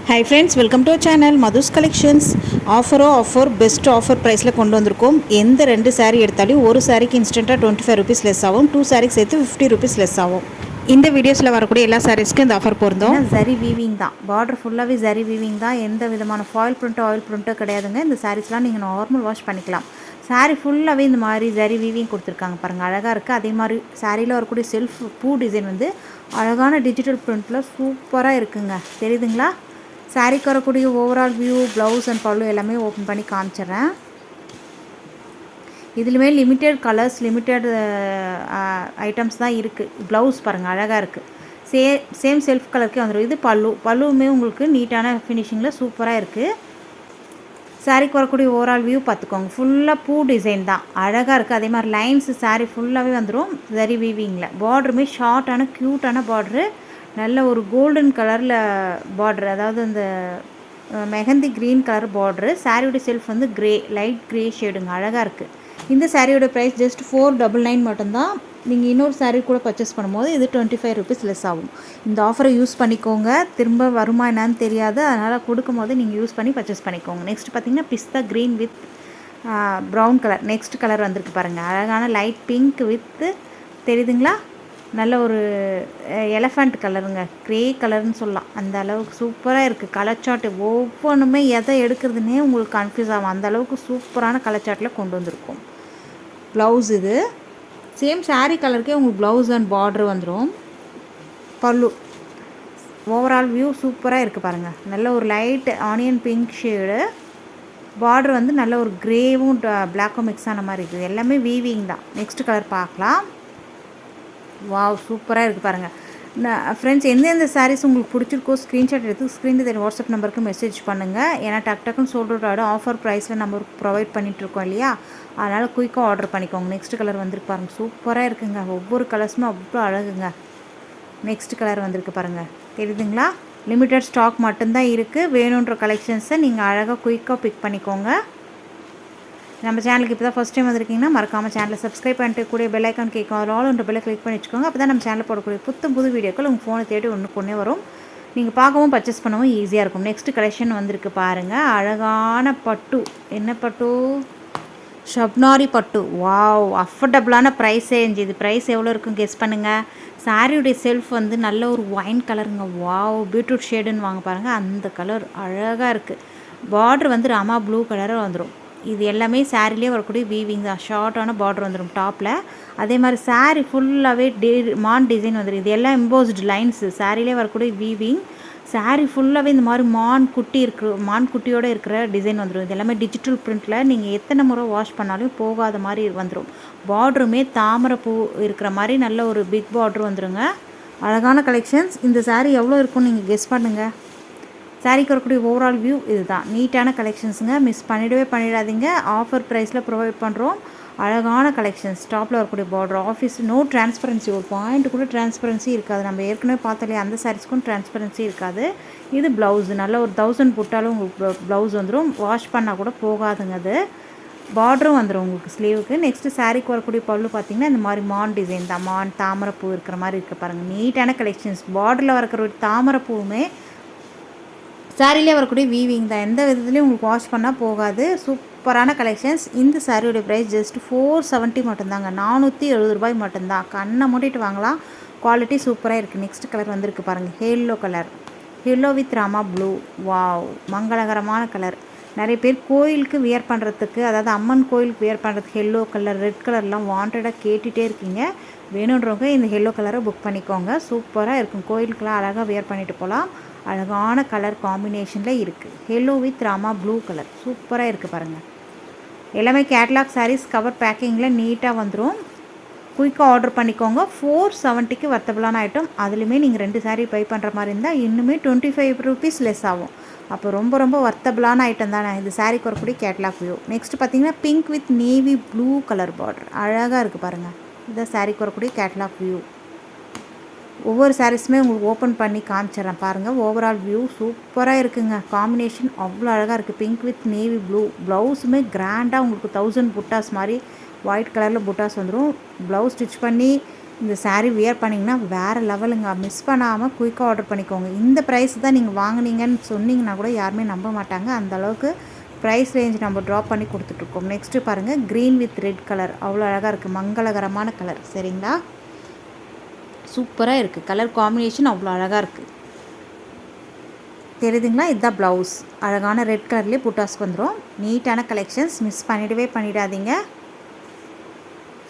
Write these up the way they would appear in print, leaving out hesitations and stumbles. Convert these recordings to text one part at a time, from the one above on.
Hi friends, welcome to channel Madhu's collections. Offer best offer ப்ரைஸில் கொண்டு வந்திருக்கோம். எந்த 2 சாரீ எடுத்தாலும் ஒரு சாரீக்கு இன்ஸ்டண்ட்டாக 25 ருபீஸ் லெஸ் ஆகும். 2 சாரீக்கு சேர்த்து 50 ருபீஸ் லெஸ் ஆகும். இந்த வீடியோஸில் வரக்கூடிய எல்லா சாரீஸ்க்கும் இந்த ஆஃபர் பொருந்தும். ஜரி வீவிங் தான், பார்டர் ஃபுல்லாகவே ஜரி வீவிங் தான். எந்த விதமான ஃபாயில் பிரிண்ட்டோ ஆயில் பிரிண்ட்டோ கிடையாதுங்க. இந்த சாரீஸ்லாம் நீங்கள் நார்மல் வாஷ் பண்ணிக்கலாம். சாரீ ஃபுல்லாகவே இந்த மாதிரி ஜரி வீவிங் கொடுத்துருக்காங்க பாருங்கள், அழகாக இருக்குது. அதே மாதிரி சாரியில் வரக்கூடிய செல்ஃப் பூ டிசைன் வந்து அழகான டிஜிட்டல் பிரிண்ட்டில் சூப்பராக இருக்குங்க. தெரியுதுங்களா? சாரீக்கு வரக்கூடிய ஓவரால் வியூ, ப்ளவுஸ் அண்ட் பல்லு எல்லாமே ஓப்பன் பண்ணி காமிச்சிட்றேன். இதுலேயுமே லிமிட்டெட் கலர்ஸ், லிமிட்டெட் ஐட்டம்ஸ் தான் இருக்குது. ப்ளவுஸ் பாருங்கள், அழகாக இருக்குது. சேம் செல்ஃப் கலருக்கே வந்துடும். இது பல்லுவுமே உங்களுக்கு நீட்டான ஃபினிஷிங்கில் சூப்பராக இருக்குது. சாரீக்கு வரக்கூடிய ஓவரால் வியூ பார்த்துக்கோங்க. ஃபுல்லாக பூ டிசைன் தான், அழகாக இருக்குது. அதே மாதிரி லைன்ஸ் சாரீ ஃபுல்லாகவே வந்துடும் ஜரி வீவிங்கில். பார்டருமே ஷார்ட்டான க்யூட்டான பார்ட்ரு, நல்ல ஒரு கோல்டன் கலரில் பார்ட்ரு, அதாவது இந்த மெஹந்தி க்ரீன் கலர் பார்ட்ரு. சாரியோட செல்ஃப் வந்து லைட் க்ரே ஷேடுங்க, அழகாக இருக்குது. இந்த சாரியோட ப்ரைஸ் ஜஸ்ட் 499 மட்டும்தான். நீங்கள் இன்னொரு சாரீ கூட பர்ச்சேஸ் பண்ணும்போது இது 25 ருபீஸ் லெஸ் ஆகும். இந்த ஆஃபரை யூஸ் பண்ணிக்கோங்க. திரும்ப வருமா என்னான்னு தெரியாது, அதனால் கொடுக்கும் போது நீங்கள் யூஸ் பண்ணி பர்ச்சேஸ் பண்ணிக்கோங்க. நெக்ஸ்ட் பார்த்திங்கன்னா பிஸ்தா green with brown colour. Next colour வந்திருக்கு பாருங்கள், அழகான லைட் பிங்க் வித், தெரியுதுங்களா, நல்ல ஒரு எலஃபண்ட் கலருங்க, க்ரே கலர்னு சொல்லலாம். அந்த அளவுக்கு சூப்பராக இருக்குது. கலர் சார்ட்டு ஒவ்வொன்றுமே எதை எடுக்கிறதுனே உங்களுக்கு கன்ஃபியூஸ் ஆகும். அந்த அளவுக்கு சூப்பரான கலர் சார்ட்டில் கொண்டு வந்திருக்கும். ப்ளவுஸ் இது சேம் சாரீ கலருக்கே உங்களுக்கு ப்ளவுஸ் அண்ட் பார்டர் வந்துடும். பல்லு ஓவரால் வியூ சூப்பராக இருக்குது பாருங்கள். நல்ல ஒரு light onion pink shade, border வந்து நல்ல ஒரு க்ரேவும் பிளாக்கும் மிக்ஸ் ஆன மாதிரி இருக்குது. எல்லாமே வீவிங் தான். நெக்ஸ்ட் கலர் பார்க்கலாம். வாவ், சூப்பராக இருக்குது பாருங்கள். ஃப்ரெண்ட்ஸ், எந்தெந்த சாரீஸ் உங்களுக்கு பிடிச்சிருக்கோ ஸ்க்ரீன்ஷாட் எடுத்து ஸ்க்ரீனில் தெரிய வாட்ஸ்அப் நம்பருக்கு மெசேஜ் பண்ணுங்கள். ஏன்னா டக்குன்னு சோல்ட் அவுட் ஆஃபர் ப்ரைஸில் நம்ம ப்ரொவைட் பண்ணிகிட்ருக்கோம் இல்லையா, அதனால் குயிக்காக ஆர்டர் பண்ணிக்கோங்க. நெக்ஸ்ட் கலர் வந்துருக்கு பாருங்கள், சூப்பராக இருக்குங்க. ஒவ்வொரு கலர்ஸுமே அவ்வளோ அழகுங்க. நெக்ஸ்ட் கலர் வந்திருக்கு பாருங்கள், தெரியுதுங்களா? லிமிட்டட் ஸ்டாக் மட்டும்தான் இருக்குது. வேணுன்ற கலெக்ஷன்ஸை நீங்கள் அழகாக குயிக்காக பிக் பண்ணிக்கோங்க. நம்ம சேனலுக்கு இப்போ தான் ஃபஸ்ட் டைம் வந்திருக்கீங்கன்னா மறக்காமல் சேனலை சப்ஸ்கிரைப் பண்ணிட்டு கூடிய பெல் ஐக்கான் கேட்கும், அதில் ஆல் ஒன்று பெல்லை கிளிக் பண்ணி வச்சுக்கோங்க. அப்போ தான் நம்ம சேனலில் போடக்கூடிய புது வீடியோக்கள் உங்கள் ஃபோனை தேடி ஒன்றுக்கு வரும். நீங்கள் பார்க்கவும் பர்ச்சேஸ் பண்ணவும் ஈஸியாக இருக்கும். நெக்ஸ்ட் கலெக்ஷன் வந்திருக்கு பாருங்கள், அழகான பட்டு. என்ன பட்டு? ஷப்னாரி பட்டு. வாவ், அஃபோர்டபுளான ப்ரைஸ் ரேஞ்ச். இது ப்ரைஸ் எவ்வளோ இருக்கும் கெஸ் பண்ணுங்கள். சாரியுடைய செல்ஃப் வந்து நல்ல ஒரு ஒயின் கலருங்க. வாவ், பீட்ரூட் ஷேடுன்னு வாங்க பாருங்கள், அந்த கலர் அழகாக இருக்குது. பார்டர் வந்து ராமா ப்ளூ கலராக வந்துடும். இது எல்லாமே சாரிலே வரக்கூடிய வீவிங் தான். ஷார்ட்டான பார்டர் வந்துடும் டாப்பில். அதே மாதிரி சாரீ ஃபுல்லாகவே மான் டிசைன் வந்துடும். இது எல்லாம் எம்போஸ்டு லைன்ஸு, சாரிலே வரக்கூடிய வீவிங். சாரீ ஃபுல்லாகவே இந்த மாதிரி மான் குட்டியோடு இருக்கிற டிசைன் வந்துடும். இது எல்லாமே டிஜிட்டல் பிரிண்ட்டில். நீங்கள் எத்தனை முறை வாஷ் பண்ணாலும் போகாத மாதிரி வந்துடும். பார்டருமே தாமரை பூ இருக்கிற மாதிரி நல்ல ஒரு பிக் பார்டர் வந்துடுங்க. அழகான கலெக்ஷன்ஸ். இந்த சாரீ எவ்வளோ இருக்கும்னு நீங்கள் கெஸ் பண்ணுங்கள். சாரீக்கு வரக்கூடிய ஓவரால் வியூ இது தான். நீட்டான கலெக்ஷன்ஸுங்க, மிஸ் பண்ணிடாதீங்க. ஆஃபர் ப்ரைஸில் ப்ரொவைட் பண்ணுறோம். அழகான கலெக்ஷன்ஸ். டாப்பில் வரக்கூடிய பார்டர், ஆஃபீஸ் நோ டிரான்ஸ்பரன்சி, ஒரு பாயிண்ட் கூட டிரான்ஸ்பரன்சி இருக்காது. நம்ம ஏற்கனவே பார்த்தாலே அந்த சாரீஸ்க்கும் டிரான்ஸ்பரன்சி இருக்காது. இது ப்ளவுஸு, நல்ல ஒரு 1000 போட்டாலும் உங்களுக்கு ப்ளவுஸ் வந்துடும். வாஷ் பண்ணால் கூட போகாதுங்க. அது பார்டரும் வந்துடும் உங்களுக்கு ஸ்லீவுக்கு. நெக்ஸ்ட்டு சாரீக்கு வரக்கூடிய பல்லு பார்த்திங்கன்னா இந்த மாதிரி மான் டிசைன் தான். மான் தாமரைப்பூ இருக்கிற மாதிரி இருக்குது பாருங்கள். நீட்டான கலெக்ஷன்ஸ். பார்டரில் வரக்கூடிய தாமரைப்பூவுமே சாரிலே வரக்கூடிய வீவிங் தான். எந்த விதத்துலேயும் உங்களுக்கு வாஷ் பண்ணால் போகாது. சூப்பரான கலெக்ஷன்ஸ். இந்த சாரியோட ப்ரைஸ் ஜஸ்ட் 470 மட்டும்தாங்க, 470 ரூபாய் மட்டும்தான். கண்ணை மூடிட்டு வாங்கலாம். குவாலிட்டி சூப்பராக இருக்குது. நெக்ஸ்ட் கலர் வந்திருக்கு பாருங்கள், hello colour. Hello with Rama blue. Wow, மங்களகரமான கலர். நிறைய பேர் கோயிலுக்கு வியர் பண்ணுறதுக்கு, அதாவது அம்மன் கோயிலுக்கு வியர் பண்ணுறதுக்கு ஹெல்லோ கலர், ரெட் கலர்லாம் வாண்டடாக கேட்டுகிட்டே இருக்கீங்க. வேணுன்றவங்க இந்த ஹெல்லோ கலரை புக் பண்ணிக்கோங்க. சூப்பராக இருக்கும். கோயிலுக்கெலாம் அழகாக வியர் பண்ணிட்டு போகலாம். அழகான கலர் காம்பினேஷனில் இருக்குது. Hello with Rama blue colour சூப்பராக இருக்குது பாருங்கள். எல்லாமே கேட்லாக் சாரீஸ், கவர் பேக்கிங்கில் நீட்டாக வந்துடும். குயிக்காக ஆர்டர் பண்ணிக்கோங்க. 470க்கு வர்த்தபிளான ஐட்டம். அதுலேயுமே நீங்கள் 2 சாரீ பை பண்ணுற மாதிரி இருந்தால் இன்னுமே 25 ருபீஸ் லெஸ் ஆகும். அப்போ ரொம்ப வர்த்தபிளான ஐட்டம் தானே. இது சாரீக்கு வரக்கூடிய கேட்லாக் வியூ. நெக்ஸ்ட் பார்த்திங்கன்னா pink with navy blue colour border, அழகாக இருக்குது பாருங்கள். இதுதான் சாரீக்கு வரக்கூடிய கேட்லாக் வியூ. ஒவ்வொரு சாரீஸுமே உங்களுக்கு ஓப்பன் பண்ணி காமிச்சிடறேன் பாருங்கள். ஓவரால் வியூ சூப்பராக இருக்குங்க. காம்பினேஷன் அவ்வளோ அழகாக இருக்குது. Pink with navy blue. ப்ளவுஸுமே கிராண்டாக உங்களுக்கு 1000 புட்டாஸ் மாதிரி ஒயிட் கலரில் புட்டாஸ் வந்துடும். ப்ளவுஸ் ஸ்டிச் பண்ணி இந்த saree வியர் பண்ணிங்கன்னா வேறு லெவலுங்க. மிஸ் பண்ணாமல் குயிக்காக ஆர்டர் பண்ணிக்கோங்க. இந்த ப்ரைஸ் தான் நீங்கள் வாங்குனீங்கன்னு சொன்னீங்கன்னா கூட யாருமே நம்ப மாட்டாங்க. அந்தளவுக்கு ப்ரைஸ் ரேஞ்ச் நம்ம ட்ராப் பண்ணி கொடுத்துட்ருக்கோம். நெக்ஸ்ட்டு பாருங்கள், க்ரீன் வித் ரெட் கலர் அவ்வளோ அழகாக இருக்குது. மங்களகரமான கலர் சரிங்களா, சூப்பராக இருக்குது. கலர் காம்பினேஷன் அவ்வளோ அழகாக இருக்குது. தெரியுதுங்களா, இதுதான் ப்ளவுஸ். அழகான ரெட் கலர்லேயே புட்டாஸ்க்கு வந்துடும். நீட்டான கலெக்ஷன்ஸ், மிஸ் பண்ணிடாதீங்க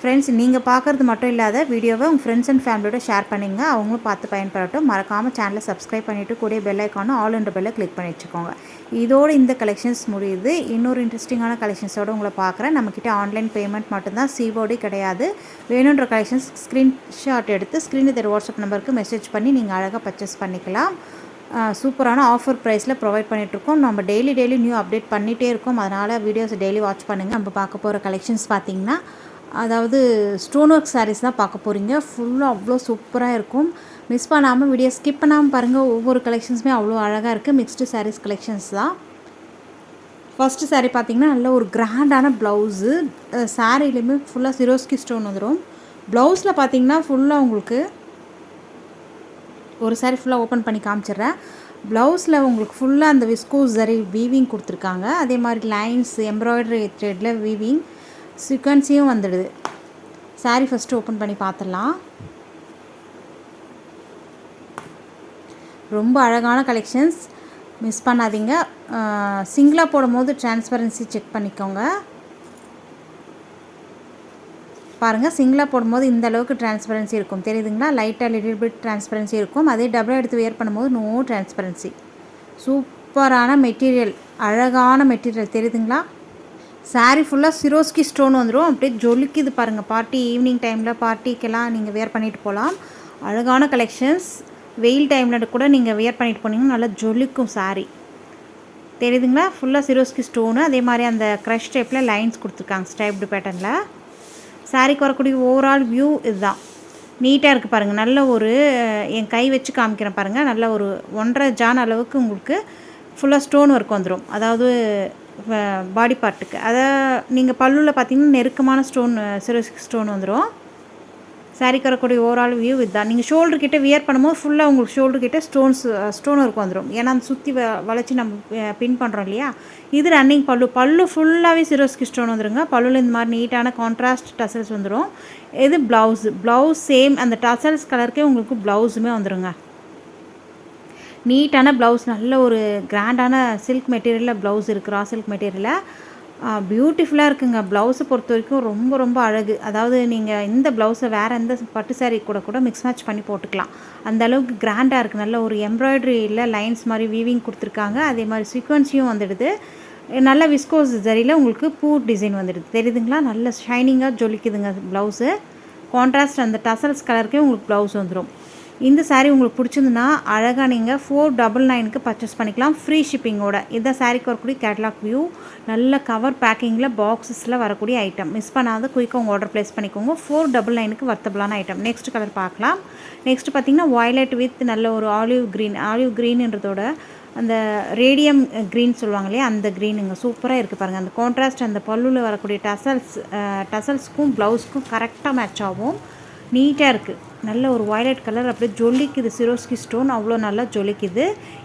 ஃப்ரெண்ட்ஸ். நீங்கள் பார்க்குறது மட்டும் இல்லாத வீடியோவை உங்கள் ஃப்ரெண்ட்ஸ் அண்ட் ஃபேமிலியோட ஷேர் பண்ணிங்க, அவங்களும் பார்த்து பயன்படட்டும். மறக்காமல் சேனலை சப்ஸ்கிரைப் பண்ணிவிட்டு கூடிய பெல் ஐக்கானும் ஆல் என்ற பெல்லை கிளிக் பண்ணி வச்சுக்கோங்க. இதோடு இந்த கலெக்ஷன்ஸ் முடியுது. இன்னொரு இன்ட்ரெஸ்டிங்கான கலெக்ஷன்ஸோடு உங்களை பார்க்குறேன். நம்மக்கிட்ட ஆன்லைன் பேமெண்ட் மட்டும்தான், சிஓடி கிடையாது. வேணுன்ற கலெக்ஷன்ஸ் ஸ்க்ரீன்ஷாட் எடுத்து ஸ்க்ரீனில் தெரிய வாட்ஸ்அப் நம்பருக்கு மெசேஜ் பண்ணி நீங்கள் அழகாக பர்ச்சேஸ் பண்ணிக்கலாம். சூப்பரான ஆஃபர் ப்ரைஸில் ப்ரொவைட் பண்ணிகிட்ருக்கோம். நம்ம டெய்லி நியூ அப்டேட் பண்ணிகிட்டே இருக்கோம். அதனால் வீடியோஸ் டெய்லி வாட்ச் பண்ணுங்கள். நம்ம பார்க்க போகிற கலெக்ஷன்ஸ் பார்த்திங்கன்னா, அதாவது ஸ்டோன் ஒர்க் சாரீஸ் தான் பார்க்க போகிறீங்க. ஃபுல்லாக அவ்வளோ சூப்பராக இருக்கும். மிஸ் பண்ணாமல் வீடியோ ஸ்கிப் பண்ணாமல் பாருங்கள். ஒவ்வொரு கலெக்ஷன்ஸுமே அவ்வளோ அழகாக இருக்குது. மிக்ஸ்டு சாரீஸ் கலெக்ஷன்ஸ் தான். ஃபஸ்ட்டு சாரீ பார்த்திங்கன்னா நல்ல ஒரு கிராண்டான ப்ளவுஸு. சாரீலையுமே ஃபுல்லாக சிரோஸ்கி ஸ்டோன் வந்துடும். ப்ளவுஸில் பார்த்திங்கன்னா ஃபுல்லாக உங்களுக்கு ஒரு சாரீ ஃபுல்லாக ஓப்பன் பண்ணி காமிச்சிடுறேன். ப்ளவுஸில் உங்களுக்கு ஃபுல்லாக அந்த விஸ்கோஸ் ஜரி வீவிங் கொடுத்துருக்காங்க. அதே மாதிரி லைன்ஸ் எம்ப்ராய்டரி த்ரெட்டில் வீவிங் சீக்வன்ஸையும் வந்துடுது. சாரீ ஃபஸ்ட்டு ஓப்பன் பண்ணி பார்த்துடலாம். ரொம்ப அழகான கலெக்ஷன்ஸ், மிஸ் பண்ணாதீங்க. சிங்கிளாக போடும் போது டிரான்ஸ்பரன்சி செக் பண்ணிக்கோங்க. பாருங்கள், சிங்கிளாக போடும்போது இந்த அளவுக்கு டிரான்ஸ்பரன்சி இருக்கும். தெரியுதுங்களா, லைட்டாக லிட்டில் பிட் டிரான்ஸ்பரன்சி இருக்கும். அதே டபுளாக எடுத்து வியர் பண்ணும்போது நோ டிரான்ஸ்பரன்சி. சூப்பரான மெட்டீரியல், அழகான மெட்டீரியல். தெரியுதுங்களா, சாரீ ஃபுல்லாக சிரோஸ்கி ஸ்டோன் வந்துடும். அப்படியே ஜொலிக்குது பாருங்கள். பார்ட்டி ஈவினிங் டைமில் பார்ட்டிக்கெல்லாம் நீங்கள் வியர் பண்ணிட்டு போகலாம். அழகான கலெக்ஷன்ஸ். வெயில் டைமில் கூட நீங்கள் வியர் பண்ணிட்டு போனீங்கன்னா நல்லா ஜொலிக்கும் சாரீ. தெரியுதுங்களா, ஃபுல்லாக சிரோஸ்கி ஸ்டோனு. அதே மாதிரி அந்த க்ரஷ் டைப்பில் லைன்ஸ் கொடுத்துருக்காங்க ஸ்டைப்டு பேட்டர்னில். சாரீக்கு வரக்கூடிய ஓவரால் வியூ இதுதான். நீட்டாக இருக்குது பாருங்கள். நல்ல ஒரு என் கை வச்சு காமிக்கிறேன் பாருங்கள். நல்ல ஒரு 1.5 ஜான் அளவுக்கு உங்களுக்கு ஃபுல்லாக ஸ்டோன் ஒர்க் வந்துடும். அதாவது பாடி பார்ட்டுக்கு. அதை நீங்கள் பல்லுவில் பார்த்தீங்கன்னா நெருக்கமான ஸ்டோன் சிரோஸ்கி ஸ்டோன் வந்துடும். சாரீக்கு வரக்கூடிய ஓவரால் வியூ இதுதான். நீங்கள் ஷோல்டர்கிட்ட வியர் பண்ணும்போது ஃபுல்லாக உங்களுக்கு ஷோல்டர்கிட்ட ஸ்டோன் ஒர்க் வந்துடும். ஏன்னா அந்த சுற்றி வளைச்சி நம்ம பின் பண்ணுறோம் இல்லையா. இது ரன்னிங் பல்லு ஃபுல்லாகவே சிரோஸ்கி ஸ்டோன் வந்துடுங்க. பல்லுவில் இந்த மாதிரி நீட்டான கான்ட்ராஸ்ட் டசல்ஸ் வந்துடும். இது ப்ளவுஸ் சேம் அந்த டசல்ஸ் கலருக்கே உங்களுக்கு ப்ளவுஸுமே வந்துடுங்க. நீட்டான ப்ளவுஸ், நல்ல ஒரு கிராண்டான சில்க் மெட்டீரியலில் ப்ளவுஸ் இருக்குது. ரா சில்க் மெட்டீரியலில் பியூட்டிஃபுல்லாக இருக்குங்க. ப்ளவுஸை பொறுத்த வரைக்கும் ரொம்ப ரொம்ப அழகு. அதாவது நீங்கள் இந்த ப்ளவுஸை வேறு எந்த பட்டு சாரீ கூட மிக்ஸ் மேட்ச் பண்ணி போட்டுக்கலாம். அந்த அளவுக்கு கிராண்டாக இருக்குது. நல்ல ஒரு எம்ப்ராய்டரியில் லைன்ஸ் மாதிரி வீவிங் கொடுத்துருக்காங்க. அதே மாதிரி சீக்வன்ஸையும் வந்துடுது. நல்ல விஸ்கோஸ் ஜரியில் உங்களுக்கு பூ டிசைன் வந்துடுது. தெரியுதுங்களா, நல்ல ஷைனிங்காக ஜொலிக்குதுங்க ப்ளவுஸு. கான்ட்ராஸ்ட் அந்த டசல்ஸ் கலருக்கே உங்களுக்கு ப்ளவுஸ் வந்துடும். இந்த சாரீ உங்களுக்கு பிடிச்சிருந்துன்னா அழகாக நீங்கள் 499க்கு பர்ச்சேஸ் பண்ணிக்கலாம், ஃப்ரீ ஷிப்பிங்கோட. இதுதான் சாரீக்கு வரக்கூடிய கேட்லாக் வியூ. நல்ல கவர் பேக்கிங்கில் பாக்ஸஸில் வரக்கூடிய ஐட்டம். மிஸ் பண்ணாத குயிக்காக உங்கள் ஆர்டர் ப்ளேஸ் பண்ணிக்கோங்க. 499க்கு வர்த்தபிளான ஐட்டம். நெக்ஸ்ட் கலர் பார்க்கலாம். நெக்ஸ்ட் பார்த்திங்கன்னா வயலட் வித் நல்ல ஒரு ஆலிவ் க்ரீன்ன்றதோட அந்த ரேடியம் க்ரீன் சொல்லுவாங்க இல்லையா, அந்த க்ரீனுங்க சூப்பராக இருக்குது பாருங்கள். அந்த கான்ட்ராஸ்ட் அந்த பல்லுவில் வரக்கூடிய டசல்ஸ்க்கும் ப்ளவுஸ்க்கும் கரெக்டாக மேட்ச் ஆகும். நீட்டாக இருக்குது. நல்ல ஒரு வயலட் கலர் அப்படியே ஜொலிக்குது. சிரோஸ்கி ஸ்டோன் அவ்வளோ நல்லா ஜொலிக்குது.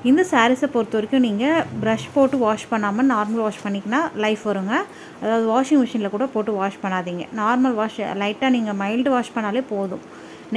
இந்த சாரீஸை பொறுத்த வரைக்கும் நீங்கள் ப்ரஷ் போட்டு வாஷ் பண்ணாமல் நார்மல் வாஷ் பண்ணிக்கினா லைஃப் வருங்க. அதாவது வாஷிங் மிஷினில் கூட போட்டு வாஷ் பண்ணாதீங்க. நார்மல் வாஷ் லைட்டாக நீங்கள் மைல்டு வாஷ் பண்ணாலே போதும்.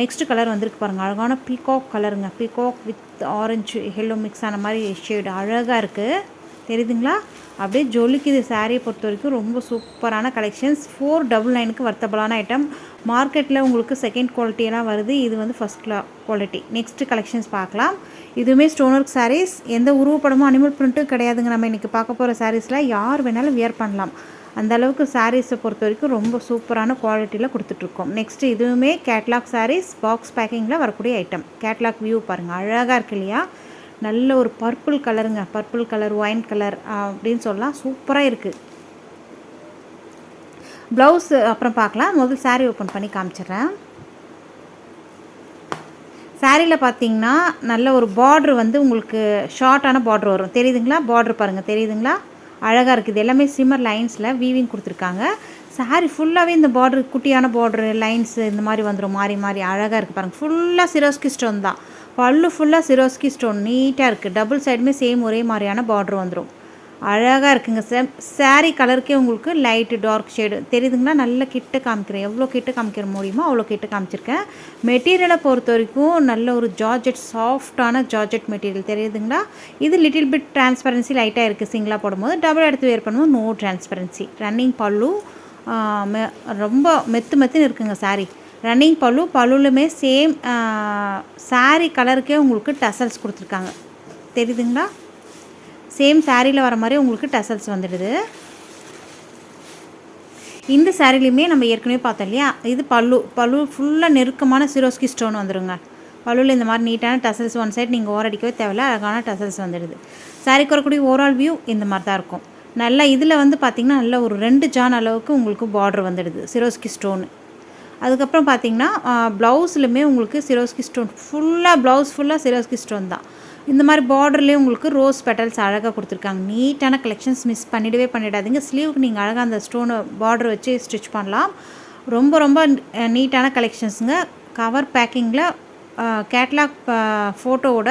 நெக்ஸ்ட் கலர் வந்திருக்கு பாருங்கள். அழகான பீகாக் கலருங்க. Peacock with orange yellow mix ஆன மாதிரி ஷேடு அழகாக இருக்குது. தெரியுதுங்களா, அப்படியே ஜொலிக்குது. சாரியை பொறுத்த வரைக்கும் ரொம்ப சூப்பரான கலெக்ஷன்ஸ். 499க்கு வர்த்தபிளான ஐட்டம். மார்க்கெட்டில் உங்களுக்கு செகண்ட் குவாலிட்டியெல்லாம் வருது. இது வந்து ஃபஸ்ட் குவாலிட்டி. நெக்ஸ்ட் கலெக்ஷன்ஸ் பார்க்கலாம். இதுவுமே ஸ்டோன் ஒர்க் சாரீஸ். எந்த உருவப்படமும் அனிமல் பிரிண்ட்டும் கிடையாதுங்க. நம்ம இன்றைக்கி பார்க்க போகிற சாரீஸில் யார் வேணாலும் வியர் பண்ணலாம். அந்த அளவுக்கு சாரீஸை பொறுத்த வரைக்கும் ரொம்ப சூப்பரான குவாலிட்டியில் கொடுத்துட்ருக்கோம். நெக்ஸ்ட் இதுவுமே கேட்லாக் சாரீஸ், பாக்ஸ் பேக்கிங்கில் வரக்கூடிய ஐட்டம். கேட்லாக் வியூ பாருங்கள், அழகாக இருக்கு இல்லையா. நல்ல ஒரு பர்பிள் கலருங்க. பர்பிள் கலர், ஒயின் கலர் அப்படின்னு சொல்லலாம். சூப்பராக இருக்குது. ப்ளவுஸ் அப்புறம் பார்க்கலாம். முதல் சாரீ ஓப்பன் பண்ணி காமிச்சிடுறேன். சாரியில் பார்த்தீங்கன்னா நல்ல ஒரு பார்ட்ரு வந்து உங்களுக்கு ஷார்ட்டான பார்ட்ரு வரும். தெரியுதுங்களா, பார்ட்ரு பாருங்கள். தெரியுதுங்களா, அழகாக இருக்குது. எல்லாமே சிம்மர் லைன்ஸில் வீவிங் கொடுத்துருக்காங்க. சாரி ஃபுல்லாகவே இந்த பார்ட்ரு குட்டியான பார்ட்ரு லைன்ஸு இந்த மாதிரி வந்துடும், மாறி மாறி அழகாக இருக்குது பாருங்கள். ஃபுல்லாக சிரோஸ்கி ஸ்டோன் தான், பல்லு ஃபுல்லாக சிரோஸ்கி ஸ்டோன் நீட்டாக இருக்குது. டபுள் சைடுமே சேம் ஒரே மாதிரியான பார்ட்ரு வந்துடும், அழகாக இருக்குங்க. சாரீ கலருக்கே உங்களுக்கு லைட்டு டார்க் ஷேடு தெரியுதுங்களா? நல்ல கிட்ட காமிக்கிறேன், எவ்வளோ கிட்ட காமிக்கிற முடியுமோ அவ்வளோ கிட்ட காமிச்சிருக்கேன். மெட்டீரியலை பொறுத்த வரைக்கும் நல்ல ஒரு ஜார்ஜெட், சாஃப்டான ஜார்ஜெட் மெட்டீரியல் தெரியுதுங்களா? இது லிட்டில் பிட் டிரான்ஸ்பரன்சி லைட்டாக இருக்குது சிங்கிளாக போடும்போது. டபுள் எடுத்து வேர் பண்ணும்போது நோ டிரான்ஸ்பரன்சி. ரன்னிங் பல்லு ரொம்ப மெத்துன்னு இருக்குங்க சாரீ. ரன்னிங் பல்லுலுமே சேம் சாரீ கலருக்கே உங்களுக்கு டசல்ஸ் கொடுத்துருக்காங்க, தெரியுதுங்களா? சேம் சாரியில் வர மாதிரி உங்களுக்கு டசல்ஸ் வந்துடுது. இந்த சாரிலையுமே நம்ம ஏற்கனவே பார்த்தோம் இல்லையா, இது பல்லு ஃபுல்லாக நெருக்கமான சிரோஸ்கி ஸ்டோன் வந்துடுங்க. பல்லுவில் இந்த மாதிரி நீட்டான டசல்ஸ், ஒன் சைட் நீங்கள் ஓரடிக்கவே தேவையில்ல, அழகான டசல்ஸ் வந்துடுது. சாரிக்கு வரக்கூடிய ஓவரால் வியூ இந்த மாதிரி தான் இருக்கும். நல்லா இதில் வந்து பார்த்திங்கன்னா நல்ல ஒரு 2 ஜான் அளவுக்கு உங்களுக்கு பார்டர் வந்துடுது சிரோஸ்கி ஸ்டோனு. அதுக்கப்புறம் பார்த்திங்கன்னா ப்ளவுஸ்லுமே உங்களுக்கு சிரோஸ்கி ஸ்டோன் ப்ளவுஸ் ஃபுல்லாக சிரோஸ்கி ஸ்டோன் தான். இந்த மாதிரி பார்டர்லேயே உங்களுக்கு ரோஸ் பெட்டல்ஸ் அழகாக கொடுத்துருக்காங்க. நீட்டான கலெக்ஷன்ஸ், மிஸ் பண்ணிடாதீங்க. ஸ்லீவுக்கு நீங்கள் அழகாக அந்த ஸ்டோனை பார்டர் வச்சு ஸ்டிச் பண்ணலாம். ரொம்ப நீட்டான கலெக்ஷன்ஸுங்க. கவர் பேக்கிங்கில் கேட்லாக் ஃபோட்டோவோட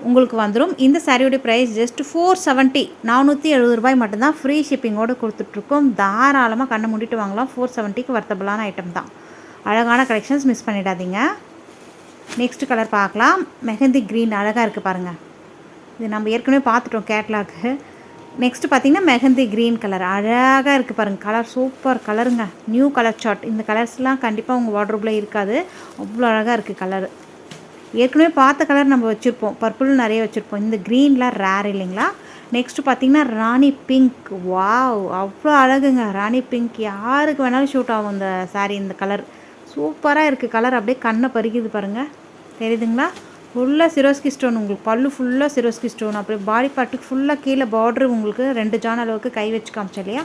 உங்களுக்கு வந்துடும். இந்த சாரியோடைய ப்ரைஸ் ஜஸ்ட் 470, 470 ரூபாய் மட்டும்தான். ஃப்ரீ ஷிப்பிங்கோடு கொடுத்துட்ருக்கோம். தாராளமாக கண்ணை மூடிட்டு வாங்கலாம். 470க்கு வர்த்தபிளான ஐட்டம் தான். அழகான கலெக்ஷன்ஸ், மிஸ் பண்ணிடாதீங்க. நெக்ஸ்ட் கலர் பார்க்கலாம். மெஹந்தி க்ரீன் அழகாக இருக்குது பாருங்கள். இது நம்ம ஏற்கனவே பார்த்துட்டோம் கேட்லாக்கு. நெக்ஸ்ட்டு பார்த்திங்கன்னா மெஹந்தி க்ரீன் கலர் அழகாக இருக்குது பாருங்கள். கலர் சூப்பர் கலருங்க, நியூ கலர் சார்ட். இந்த கலர்ஸ்லாம் கண்டிப்பாக உங்கள் வார்ட்ரோப்பில் இருக்காது, அவ்வளோ அழகாக இருக்குது கலர். ஏற்கனவே பார்த்த கலர் நம்ம வச்சுருப்போம், பர்பிள் நிறைய வச்சுருப்போம். இந்த க்ரீனில் ரேர் இல்லைங்களா? நெக்ஸ்ட்டு பார்த்திங்கன்னா ராணி பிங்க். வாவ், அவ்வளோ அழகுங்க. ராணி பிங்க் யாருக்கு வேணாலும் ஷூட் ஆகும் இந்த சாரீ. இந்த கலர் சூப்பராக இருக்குது. கலர் அப்படியே கண்ணை பறிக்குது பாருங்கள், தெரியுதுங்களா? ஃபுல்லாக சிரோஸ்கி ஸ்டோன், உங்களுக்கு பல்லு ஃபுல்லாக சிரோஸ்கி ஸ்டோன். அப்படியே பாடி பார்ட்டுக்கு ஃபுல்லாக கீழே பார்ட்ரு உங்களுக்கு 2 ஜான் அளவுக்கு கை வச்சு காமிச்சோம் இல்லையா,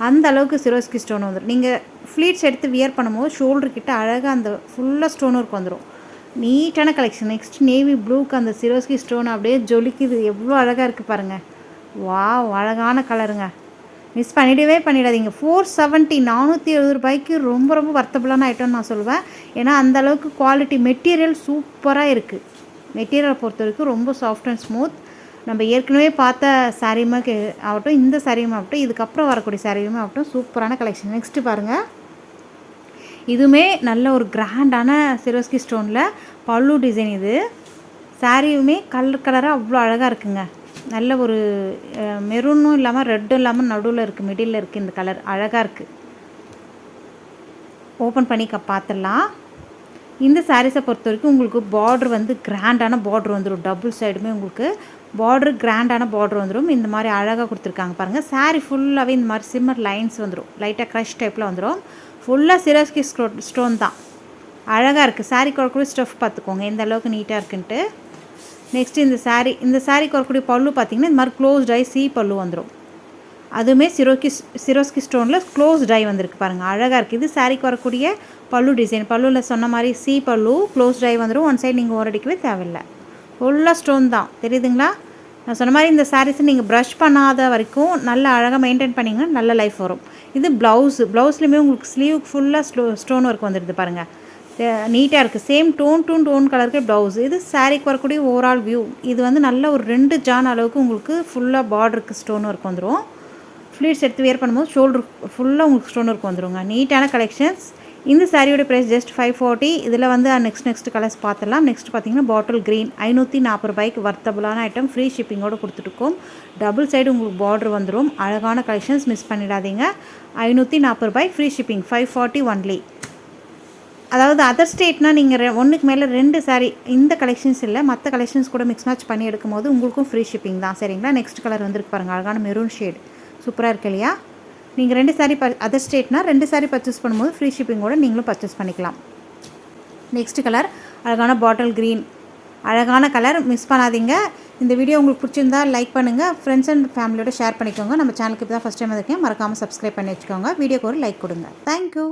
அந்த அளவுக்கு சிரோஸ்கி ஸ்டோன் வந்துடும். நீங்கள் ஃப்ளீட்ஸ் எடுத்து வியர் பண்ணும்போது ஷோல்டர்கிட்ட அழகாக அந்த ஃபுல்லாக ஸ்டோன் ஒர்க் வந்துடும். நீட்டான கலெக்ஷன். நெக்ஸ்ட் நேவி ப்ளூக்கு அந்த சிரோஸ்கி ஸ்டோன் அப்படியே ஜொலிக்குது, எவ்வளோ அழகாக இருக்குது பாருங்கள். வாவ், அழகான கலருங்க. மிஸ் பண்ணிடாதீங்க. 470, 470 ரூபாய்க்கு ரொம்ப வர்த்தபிளான ஐட்டம்னு நான் சொல்லுவேன். ஏன்னா அந்தளவுக்கு குவாலிட்டி, மெட்டீரியல் சூப்பராக இருக்குது. மெட்டீரியலை பொறுத்த வரைக்கும் ரொம்ப சாஃப்ட் அண்ட் ஸ்மூத். நம்ம ஏற்கனவே பார்த்த சாரீமே ஆகட்டும், இந்த சாரியுமே ஆகட்டும், இதுக்கப்புறம் வரக்கூடிய சாரியுமே ஆகட்டும், சூப்பரான கலெக்ஷன். நெக்ஸ்ட்டு பாருங்கள். இதுவுமே நல்ல ஒரு கிராண்டான சிரோஸ்கி ஸ்டோனில் பல்லு டிசைன். இது சாரியுமே கலராக அவ்வளோ அழகாக இருக்குங்க. நல்ல ஒரு மெரூனும் இல்லாமல் ரெட்டும் இல்லாமல் நடுவில் இருக்குது, மிடில் இருக்குது. இந்த கலர் அழகாக இருக்குது. ஓப்பன் பண்ணி பார்த்துடலாம். இந்த சாரீஸை பொறுத்த வரைக்கும் உங்களுக்கு பார்ட்ரு வந்து கிராண்டான பார்ட்ரு வந்துடும். டபுள் சைடுமே உங்களுக்கு பார்ட்ரு கிராண்டான பார்ட்ரு வந்துடும். இந்த மாதிரி அழகாக கொடுத்துருக்காங்க பாருங்கள். சாரீ ஃபுல்லாகவே இந்த மாதிரி சிம்மர் லைன்ஸ் வந்துடும், லைட்டாக க்ரஷ் டைப்பில் வந்துடும். ஃபுல்லாக சிரோஸ்கி ஸ்டோன் தான், அழகாக இருக்குது. சாரீ குறக்கூடிய ஸ்டஃப் பார்த்துக்கோங்க எந்த அளவுக்கு நீட்டாக இருக்குன்ட்டு. நெக்ஸ்ட் இந்த சாரீக்கு வரக்கூடிய பல்லு பார்த்திங்கன்னா இந்த மாதிரி க்ளோஸ் டை சி பல்லு வந்துடும். அதுவுமே சிரோஸ்கி ஸ்டோனில் க்ளோஸ் டை வந்திருக்கு பாருங்கள், அழகாக இருக்குது. இது சாரீக்கு வரக்கூடிய பல்லு டிசைன். பல்லுவில் சொன்ன மாதிரி சி பல்லு, க்ளோஸ் டை வந்துடும். ஒன் சைடு நீங்கள் ஓரடிக்கவே தேவையில்லை, ஃபுல்லாக ஸ்டோன் தான், தெரியுதுங்களா? நான் சொன்ன மாதிரி இந்த சாரீஸை நீங்கள் ப்ரஷ் பண்ணாத வரைக்கும் நல்லா அழகாக மெயின்டைன் பண்ணிங்கன்னா நல்ல லைஃப் வரும். இது ப்ளவுஸ்லேயுமே உங்களுக்கு ஸ்லீவுக்கு ஃபுல்லாக ஸ்டோன் ஒர்க் வந்துடுது பாருங்கள், நீட்டாக இருக்குது. சேம் டோன் கலருக்கு ப்ளவுஸ். இது சாரீக்கு வரக்கூடிய ஓவரால் வியூ. இது வந்து நல்ல ஒரு 2 ஜான் அளவுக்கு உங்களுக்கு ஃபுல்லாக பார்டருக்கு ஸ்டோன் ஒர்க் வந்துடும். ஃப்ளீட்ஸ் எடுத்து வேர் பண்ணும்போது ஷோல்டர் ஃபுல்லாக உங்களுக்கு ஸ்டோன் ஒர்க் வந்துடுங்க. நீட்டான கலெக்ஷன்ஸ். இந்த சாரியோட ப்ரைஸ் ஜஸ்ட் 540. இதில் வந்து நெக்ஸ்ட் கலர்ஸ் பார்த்துடலாம். நெக்ஸ்ட் பார்த்தீங்கன்னா பாட்டில் க்ரீன் 540 ரூபாய்க்கு வர்த்தபிளான ஐட்டம். ஃப்ரீ ஷிப்பிங்கோடு கொடுத்துருக்கோம். டபுள் சைடு உங்களுக்கு பார்டர் வந்துடும். அழகான கலெக்ஷன்ஸ், மிஸ் பண்ணிடாதீங்க. 540 ரூபாய், ஃப்ரீ ஷிப்பிங் 540 ஒன்லி. அதாவது அதர் ஸ்டேட்னால் நீங்கள் ஒன்றுக்கு மேலே 2 சாரீ இந்த கலெக்ஷன்ஸ் இல்லை, மற்ற கலெக்ஷன்ஸ் கூட மிக்ஸ் மேட்ச் பண்ணி எடுக்கும்போது உங்களுக்கும் ஃப்ரீ ஷிப்பிங் தான், சரிங்களா? நெக்ஸ்ட் கலர் வந்துருக்கு பாருங்கள், அழகான மெரூன் ஷேட், சூப்பராக இருக்கு இல்லையா? நீங்கள் 2 சாரீ அதர் ஸ்டேட்னால் 2 சாரீ பர்ச்சேஸ் பண்ணும்போது ஃப்ரீ ஷிப்பிங்கோடு நீங்களும் பர்ச்சேஸ் பண்ணிக்கலாம். நெக்ஸ்ட் கலர் அழகான பாட்டில் க்ரீன், அழகான கலர், மிஸ் பண்ணாதீங்க. இந்த வீடியோ உங்களுக்கு பிடிச்சிருந்தா லைக் பண்ணுங்கள், ஃப்ரெண்ட்ஸ் அண்ட் ஃபேமிலியோட ஷேர் பண்ணிக்கோங்க. நம்ம சேனலுக்கு இப்போ தான் ஃபஸ்ட் டைம் வந்திருக்கேன், மறக்காமல் சப்ஸ்கிரைப் பண்ணி வச்சுக்கோங்க. வீடியோக்கு ஒரு லைக் கொடுங்க. தேங்க்யூ.